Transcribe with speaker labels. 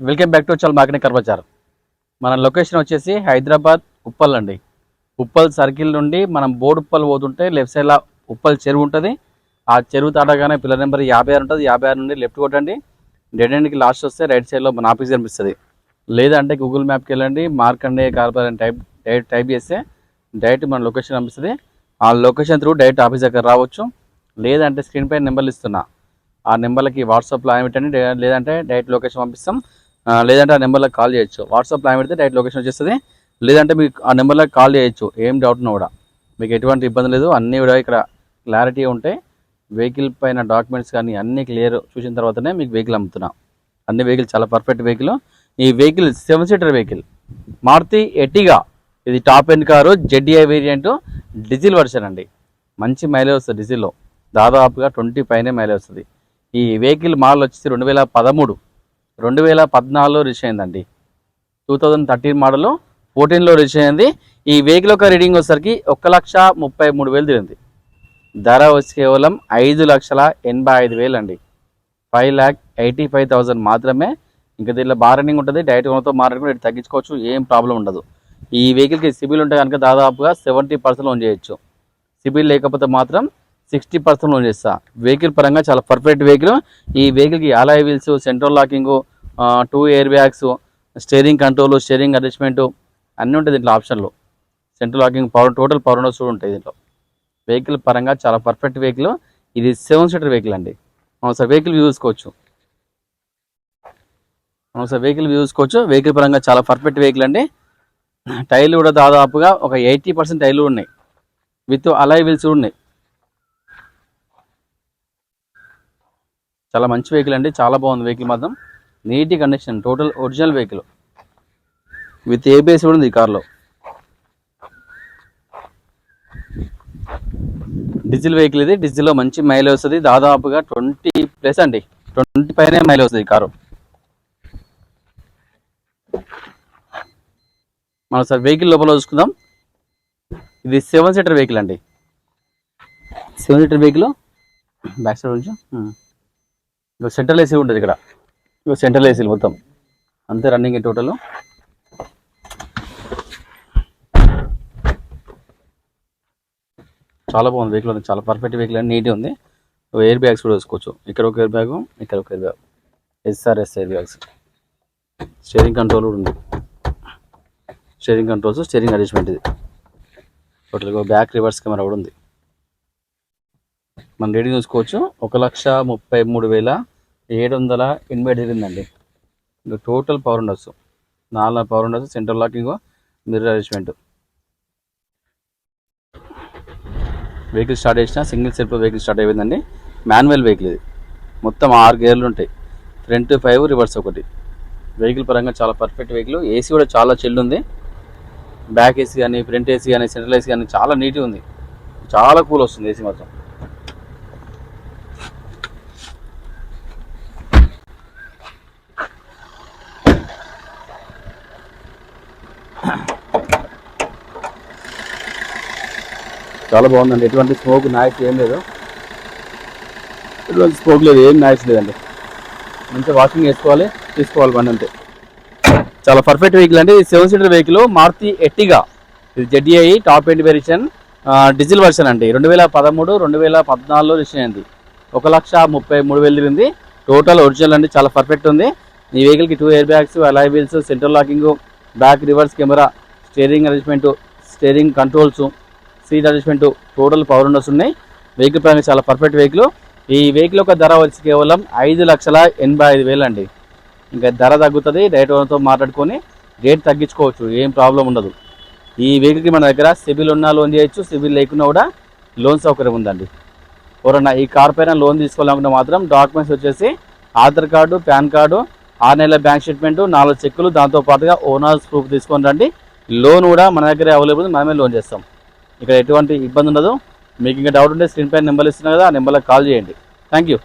Speaker 1: Welcome back to చల్ marketing కర్మచార్. మన location వచ్చేసి హైదరాబాద్ ఉప్పల్ అండి. ఉప్పల్ సర్కిల్ నుండి మనం బోర్డు ఉప్పల్ పోతుంటే లెఫ్ట్ సైడ్లో ఉప్పల్ చెరువు ఉంటుంది. ఆ చెరువు తాడగానే పిల్లర్ నెంబర్ 56 ఉంటుంది. 56 నుండి లెఫ్ట్ కొట్టండి. డెడ్ ఎండ్కి లాస్ట్ వస్తే రైట్ సైడ్లో మన ఆఫీస్ కనిపిస్తుంది. లేదంటే గూగుల్ మ్యాప్కి వెళ్ళండి, మార్కండే కార్పొరేట్ టైప్ చేస్తే డైరెక్ట్ మన లొకేషన్ కనిపిస్తుంది. ఆ లొకేషన్ త్రూ డైరెక్ట్ ఆఫీస్ దగ్గర రావచ్చు. లేదంటే స్క్రీన్ పైన నెంబర్లు ఇస్తున్నా, ఆ నెంబర్లకి వాట్సాప్లో ఆయన పెట్టండి. లేదంటే డైరెక్ట్ లొకేషన్ పంపిస్తాం. లేదంటే ఆ నెంబర్లకు కాల్ చేయొచ్చు. వాట్సాప్లో ఆయన పెడితే డైరెక్ట్ లొకేషన్ వచ్చేస్తుంది. లేదంటే మీకు ఆ నెంబర్లకు కాల్ చేయొచ్చు. ఏం డౌట్ ఉన్నా కూడా మీకు ఎటువంటి ఇబ్బంది లేదు. అన్నీ కూడా ఇక్కడ క్లారిటీ ఉంటాయి. వెహికల్ పైన డాక్యుమెంట్స్ కానీ అన్నీ క్లియర్ చూసిన తర్వాతనే మీకు వెహికల్ అమ్ముతున్నా. అన్ని వెహికల్ చాలా పర్ఫెక్ట్ వెహికల్. ఈ vehicle 7 seater vehicle Maruti Ertiga. ఇది top end car, ZDI variant, diesel version అండి. మంచి మైలేజ్ వస్తుంది డీజిల్లో, దాదాపుగా 20 పైనే మైలేజ్ వస్తుంది. ఈ వెహికల్ మోడల్ వచ్చేసి 2013, 2014లో రిజిస్టర్ అయిందండి. 2013 మోడల్ 14లో రిజిస్టర్ అయింది. ఈ వెహికల్ యొక్క రీడింగ్ వచ్చేసరికి 1,33,000 తిరిగింది. ధర వచ్చి కేవలం 5,85,000 అండి. 5,85,000 మాత్రమే. ఇంకా దీంట్లో బార్గెనింగ్ ఉంటుంది. డైరెక్ట్ ఓనర్తో మాట్లాడుకుని రేటు తగ్గించుకోవచ్చు. ఏం ప్రాబ్లం ఉండదు. ఈ వెహికల్కి సిబిల్ ఉంటే కనుక దాదాపుగా 70% లోన్ చేయొచ్చు. సిబిల్ లేకపోతే మాత్రం 60% లోన్ చేస్తా. వెహికల్ పరంగా చాలా పర్ఫెక్ట్ వెహికల్. ఈ వెహికల్కి alloy wheels, central locking, 2 air bags, steering control, steering adjustment అన్నీ ఉంటాయి దీంట్లో ఆప్షన్లు. Central locking, total power Windows కూడా ఉంటాయి దీంట్లో. వెహికల్ పరంగా చాలా పర్ఫెక్ట్ వెహికల్. ఇది 7 సీటర్ వెహికల్ అండి. సార్ వెహికల్ వ్యూ చూసుకోవచ్చు. వెహికల్ పరంగా చాలా పర్ఫెక్ట్ వెహికల్ అండి. టైర్లు కూడా దాదాపుగా ఒక 80% టైర్లు ఉన్నాయి. విత్ అలాయ్ వీల్స్ ఉన్నాయి. చాలా మంచి వెహికల్ అండి. చాలా బాగుంది వెహికల్ మాత్రం. Neat condition, total original vehicle with ABS కూడా ఉంది ఈ కార్లో. డీజిల్ వెహికల్ ఇది. డీజిల్లో మంచి మైలేజ్ వస్తుంది. దాదాపుగా 20+ అండి. 20 పైనే మైలేజ్ వస్తుంది ఈ కారు. మనం సార్ వెహికల్ లోపల చూసుకుందాం. ఇది 7 సీటర్ వెహికల్ అండి. 7 సీటర్ వెహికల్ బ్యాక్ సైడ్ నుంచి సెంట్రల్ ఏసీ ఉంటుంది ఇక్కడ. సెంట్రల్ ఏసీలు మొత్తం అంతే రన్నింగ్ టోటల్. చాలా బాగుంది వెహికల్. చాలా పర్ఫెక్ట్ వెహికల్ అండి. నీట్గా ఉంది. ఎయిర్ బ్యాగ్స్ కూడా వేసుకోవచ్చు. ఇక్కడ ఒక ఎయిర్ బ్యాగ్, ఇక్కడ ఒక air bag, SRS air bags. Steering control కూడా ఉంది. Steering controls, steering adjustment. ఇది టోటల్గా బ్యాక్ రివర్స్ కెమెరా కూడా ఉంది. మనం రేటింగ్ చూసుకోవచ్చు. 1,33,780 తిరిగిందండి. ఇంకా total power Windows, 4 power Windows, central locking, mirror adjustment. Vehicle start చేసిన సింగిల్ సెల్ఫ్లో వెహికల్ స్టార్ట్ అయిపోయిందండి. మాన్యువల్ వెహికల్ ఇది. మొత్తం 6 గేర్లు ఉంటాయి. Front 5, reverse 1. వెహికల్ పరంగా చాలా పర్ఫెక్ట్ వెహికల్. ఏసీ కూడా చాలా చిల్డ్ ఉంది. బ్యాక్ ఏసీ కానీ, ఫ్రంట్ ఏసీ కానీ, సెంట్రల్ ఏసీ కానీ చాలా నీట్గా ఉంది. చాలా కూల్ వస్తుంది ఏసీ మాత్రం. చాలా బాగుందండి. ఎటువంటి స్మోక్, నాయిస్ ఏం లేదు. ఎటువంటి స్మోక్ లేదు, ఏం నాయిస్ లేదండి. మంచిగా వాషింగ్ చేసుకోవాలి, తీసుకోవాలి బండి అంతే. చాలా పర్ఫెక్ట్ వెహికల్ అండి. 7 సీటర్ వెహికల్ మారుతి ఎర్టిగా. ఇది ZDi top end version, diesel version అండి. 2013, 2014లో రిజిస్టర్ అయింది. 1,33,000 తిరిగింది. టోటల్ ఒరిజినల్ అండి. చాలా పర్ఫెక్ట్ ఉంది. ఈ వెహికల్కి 2 air bags, alloy wheels, central locking, back reverse camera, steering adjustment, steering controls, seat adjustment, total power Windows ఉన్నాయి. వెహికల్ పరంగా చాలా పర్ఫెక్ట్ వెహికల్. ఈ వెహికల్ యొక్క ధర వచ్చి కేవలం 5,85,000 అండి. ఇంకా ధర తగ్గుతుంది. డైరెక్ట్ ఓనర్తో మాట్లాడుకొని రేట్ తగ్గించుకోవచ్చు. ఏం ప్రాబ్లం ఉండదు. ఈ వెహికల్కి మన దగ్గర సిబిల్ ఉన్నా లోన్ చేయొచ్చు, సిబిల్ లేకున్నా కూడా లోన్ సౌకర్యం ఉందండి. ఎవరన్నా ఈ కార్ పైన లోన్ తీసుకోవాలనుకుంటే మాత్రం డాక్యుమెంట్స్ వచ్చేసి ఆధార్ కార్డు, పాన్ కార్డు, 6 నెలల బ్యాంక్ స్టేట్మెంట్, 4 చెక్కులు, దాంతోపాటుగా ఓనర్స్ ప్రూఫ్ తీసుకొని రండి. లోన్ కూడా మన దగ్గర అవైలబుల్, మనమే లోన్ చేస్తాం. ఇక్కడ ఎటువంటి ఇబ్బంది ఉండదు. మీకు ఇంకా డౌట్ ఉంటే స్క్రీన్ పైన నెంబర్ ఇస్తున్నాం కదా, ఆ నెంబర్కి కాల్ చేయండి. Thank you.